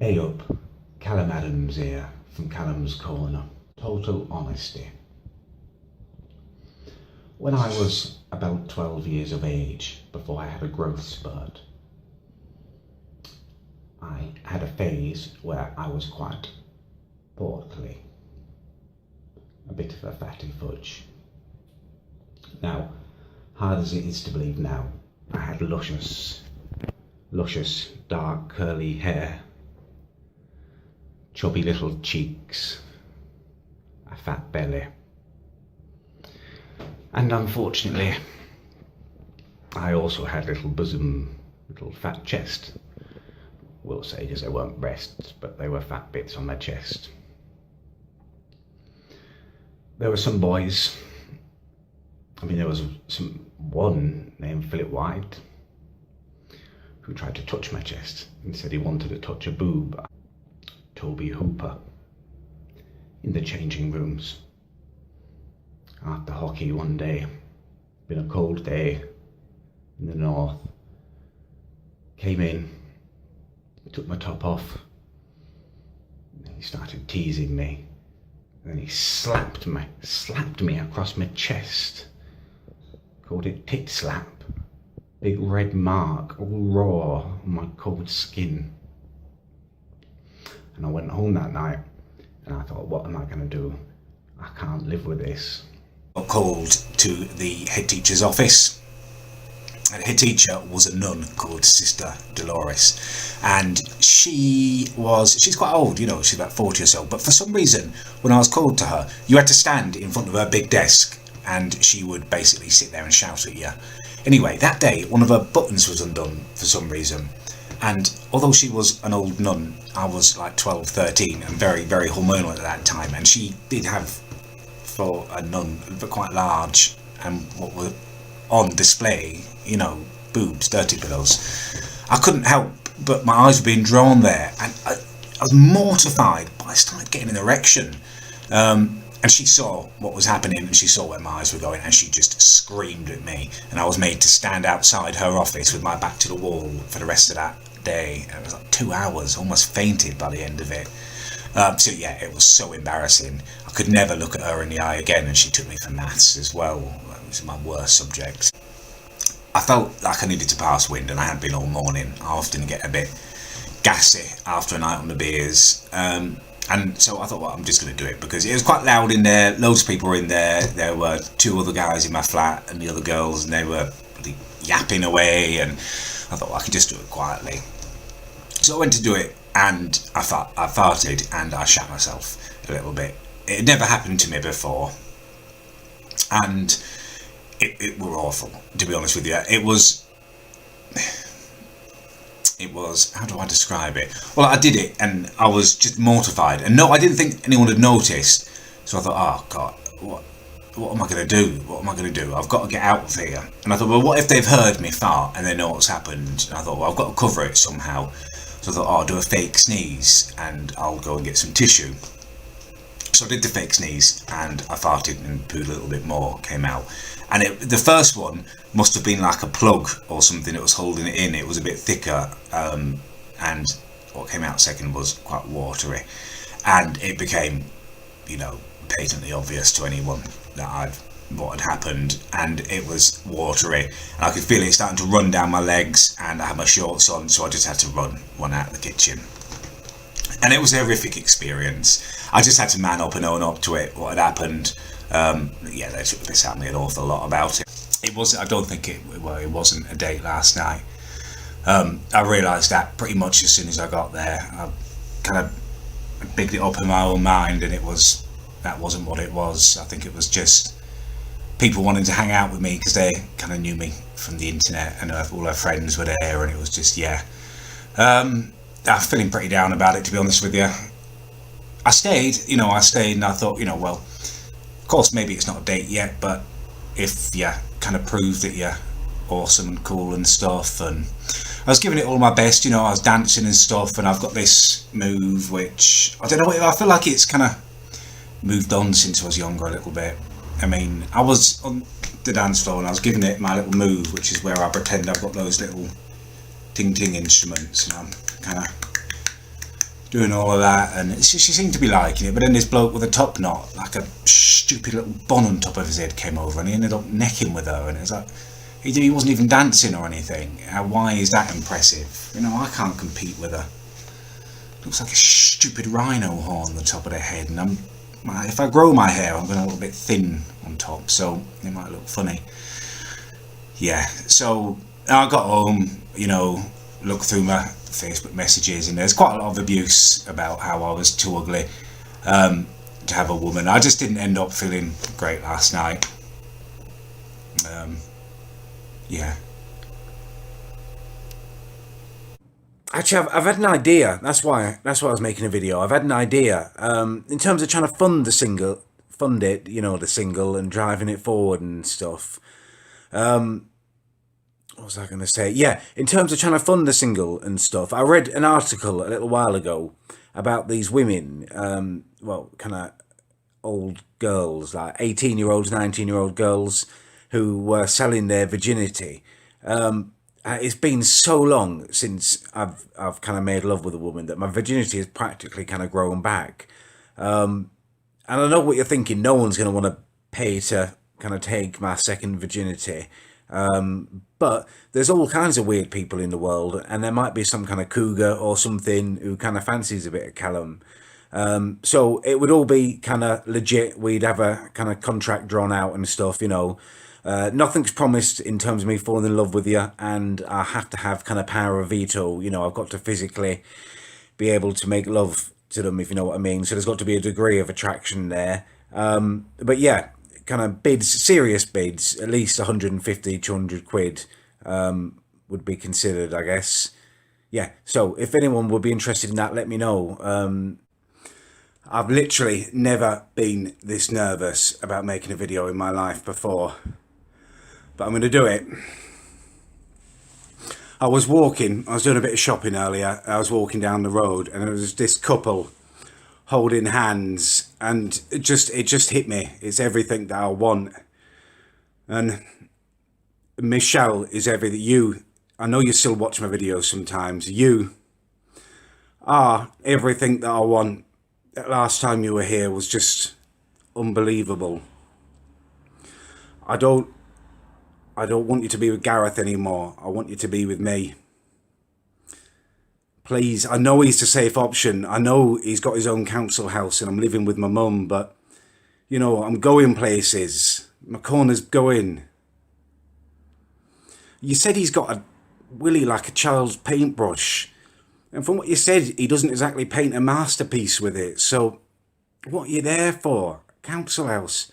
Hey up, Callum Adams here from Callum's Corner. Total honesty. When I was about 12 years of age, before I had a growth spurt, I had a phase where I was quite portly, a bit of a fatty fudge. Now, hard as it is to believe now, I had luscious, dark curly hair, chubby little cheeks, a fat belly, and unfortunately I also had little bosom, little fat chest. We'll say, because they weren't breasts, but they were fat bits on my chest. There were some boys, there was one named Philip White who tried to touch my chest and said he wanted to touch a boob. Toby Hooper in the changing rooms after hockey one day. Been a cold day in the north. Came in, took my top off, and he started teasing me. And then he slapped me across my chest. Called it tit slap. Big red mark, all raw on my cold skin. And I went home that night and I thought, what am I going to do? I can't live with this. I got called to the head teacher's office. And the head teacher was a nun called Sister Dolores. And she's quite old, she's about 40 or so. But for some reason, when I was called to her, you had to stand in front of her big desk and she would basically sit there and shout at you. Anyway, that day, one of her buttons was undone for some reason. And although she was an old nun, I was like 12, 13 and very, very hormonal at that time. And she did have, for a nun, quite large and what were on display, boobs, dirty pillows. I couldn't help but my eyes were being drawn there. And I was mortified, but I started getting an erection. And she saw what was happening and she saw where my eyes were going and she just screamed at me. And I was made to stand outside her office with my back to the wall for the rest of that day. It was like 2 hours, almost fainted by the end of it. So yeah, it was so embarrassing. I could never look at her in the eye again, and she took me for maths as well. It was my worst subject. I felt like I needed to pass wind, and I had been all morning. I often get a bit gassy after a night on the beers. And so I thought, well, I'm just going to do it because it was quite loud in there. Loads of people were in there. There were 2 other guys in my flat and the other girls, and they were really yapping away. And I thought, well, I could just do it quietly. So I went to do it, and I farted and I shat myself a little bit. It had never happened to me before, and it were awful, to be honest with you. It was, how do I describe it? Well, I did it and I was just mortified. And no, I didn't think anyone had noticed. So I thought, oh God, what am I going to do? What am I going to do? I've got to get out of here. And I thought, well, what if they've heard me fart and they know what's happened? And I thought, well, I've got to cover it somehow. So I thought, I'll do a fake sneeze and I'll go and get some tissue. So I did the fake sneeze and I farted and pooed a little bit more, came out. And the first one must have been like a plug or something that was holding it in. It was a bit thicker, and what came out second was quite watery. And it became, patently obvious to anyone that what had happened, and it was watery. And I could feel it starting to run down my legs, and I had my shorts on, so I just had to run out of the kitchen. And it was a horrific experience. I just had to man up and own up to it, what had happened. They took this out of me an awful lot about it. I don't think it wasn't a date last night. I realised that pretty much as soon as I got there. I kind of bigged it up in my own mind, and that wasn't what it was. I think it was just people wanting to hang out with me because they kind of knew me from the internet, and all her friends were there, and it was just, I'm feeling pretty down about it, to be honest with you. I stayed and I thought, well, of course, maybe it's not a date yet, but if you kind of prove that you're awesome and cool and stuff, and I was giving it all my best, I was dancing and stuff, and I've got this move which, I don't know, I feel like it's kind of moved on since I was younger a little bit. I was on the dance floor and I was giving it my little move, which is where I pretend I've got those little ting-ting instruments, and I'm kind of doing all of that, and she seemed to be liking it. But then this bloke with a top knot, like a stupid little bon on top of his head, came over, and he ended up necking with her, and it was like he wasn't even dancing or anything. Why is that impressive? You know, I can't compete with her. Looks like a stupid rhino horn on the top of their head, and if I grow my hair, I'm going to look a bit thin on top, so it might look funny. Yeah, so I got home, looked through my Facebook messages, and there's quite a lot of abuse about how I was too ugly to have a woman. I just didn't end up feeling great last night. Yeah. Actually, I've had an idea. That's why I was making a video. I've had an idea in terms of trying to fund the single, and driving it forward and stuff. What was I going to say? Yeah, in terms of trying to fund the single and stuff, I read an article a little while ago about these women, kind of old girls, like 18-year-olds, 19-year-old girls who were selling their virginity. It's been so long since I've kind of made love with a woman that my virginity has practically kind of grown back. And I know what you're thinking. No one's going to want to pay to kind of take my second virginity. But there's all kinds of weird people in the world, and there might be some kind of cougar or something who kind of fancies a bit of Callum. So it would all be kind of legit. We'd have a kind of contract drawn out and stuff, Nothing's promised in terms of me falling in love with you, and I have to have kind of power of veto. I've got to physically be able to make love to them, if you know what I mean. So there's got to be a degree of attraction there. But yeah, kind of bids, serious bids, at least 150, 200 quid would be considered, I guess. Yeah, so if anyone would be interested in that, let me know. I've literally never been this nervous about making a video in my life before, but I'm going to do it. I was doing a bit of shopping earlier. I was walking down the road, and there was this couple holding hands, and it just hit me. It's everything that I want. And Michelle is everything. I know you still watch my videos sometimes. You are everything that I want. That last time you were here was just unbelievable. I don't want you to be with Gareth anymore. I want you to be with me. Please, I know he's the safe option. I know he's got his own council house and I'm living with my mum, but, I'm going places. My corner's going. You said he's got a willy like a child's paintbrush. And from what you said, he doesn't exactly paint a masterpiece with it. So what are you there for? Council house.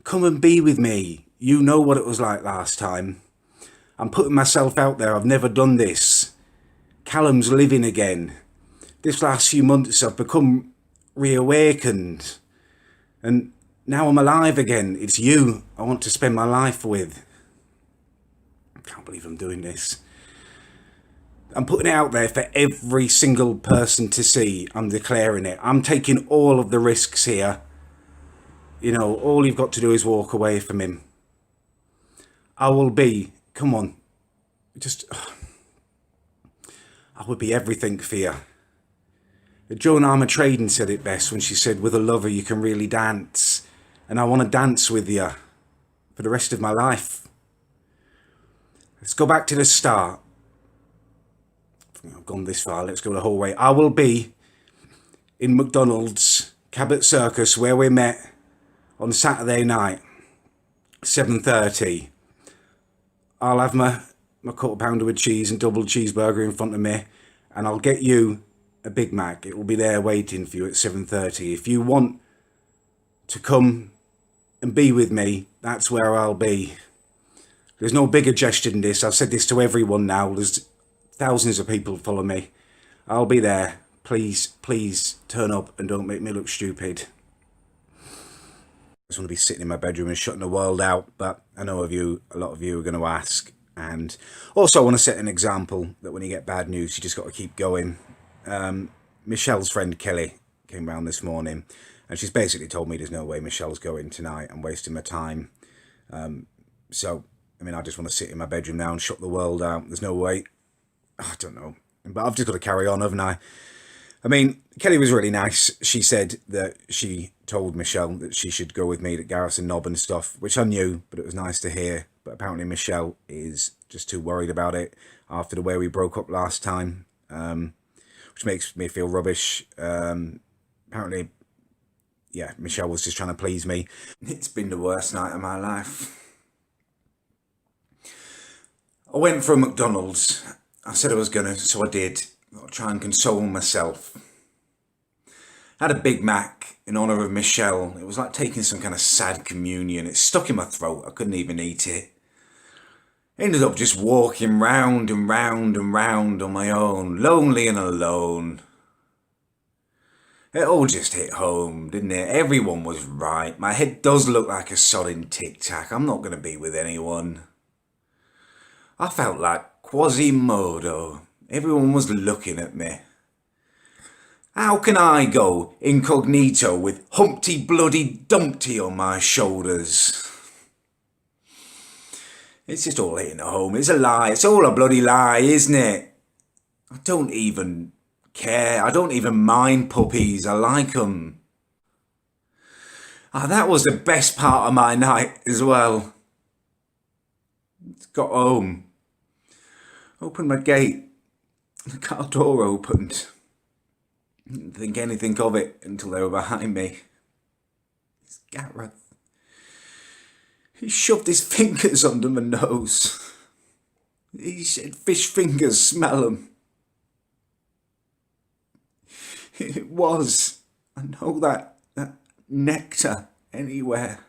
Come and be with me. You know what it was like last time. I'm putting myself out there. I've never done this. Callum's living again. This last few months I've become reawakened. And now I'm alive again. It's you I want to spend my life with. I can't believe I'm doing this. I'm putting it out there for every single person to see. I'm declaring it. I'm taking all of the risks here. All you've got to do is walk away from him. I will be, come on, I would be everything for you. Joan Armatrading said it best when she said, with a lover you can really dance. And I want to dance with you for the rest of my life. Let's go back to the start. I've gone this far, let's go the whole way. I will be in McDonald's, Cabot Circus, where we met on Saturday night, 7:30. I'll have my quarter pounder with cheese and double cheeseburger in front of me, and I'll get you a Big Mac. It will be there waiting for you at 7:30. If you want to come and be with me, that's where I'll be. There's no bigger gesture than this. I've said this to everyone now. There's thousands of people follow me. I'll be there. Please turn up and don't make me look stupid. I just want to be sitting in my bedroom and shutting the world out, but I know a lot of you are going to ask. And also I want to set an example that when you get bad news, you just got to keep going. Michelle's friend Kelly came round this morning, and she's basically told me there's no way Michelle's going tonight. I'm wasting my time. So, I just want to sit in my bedroom now and shut the world out. There's no way. I don't know. But I've just got to carry on, haven't I? I mean, Kelly was really nice. She said that she told Michelle that she should go with me to Garrison Knob and stuff, which I knew, but it was nice to hear. But apparently Michelle is just too worried about it after the way we broke up last time, which makes me feel rubbish. Apparently, yeah, Michelle was just trying to please me. It's been the worst night of my life. I went for a McDonald's. I said I was gonna, so I did. I'll try and console myself. I had a Big Mac in honour of Michelle. It was like taking some kind of sad communion. It stuck in my throat. I couldn't even eat it. I ended up just walking round and round and round on my own, lonely and alone. It all just hit home, didn't it? Everyone was right. My head does look like a sodding tic-tac. I'm not going to be with anyone. I felt like Quasimodo. Everyone was looking at me. How can I go incognito with Humpty Bloody Dumpty on my shoulders? It's just all hitting home. It's a lie. It's all a bloody lie, isn't it? I don't even care. I don't even mind puppies. I like them. Ah, that was the best part of my night as well. Got home. Opened my gate. The car door opened. Didn't think anything of it until they were behind me. It's Gareth. He shoved his fingers under my nose. He said, "Fish fingers, smell 'em." It was, I know that nectar anywhere.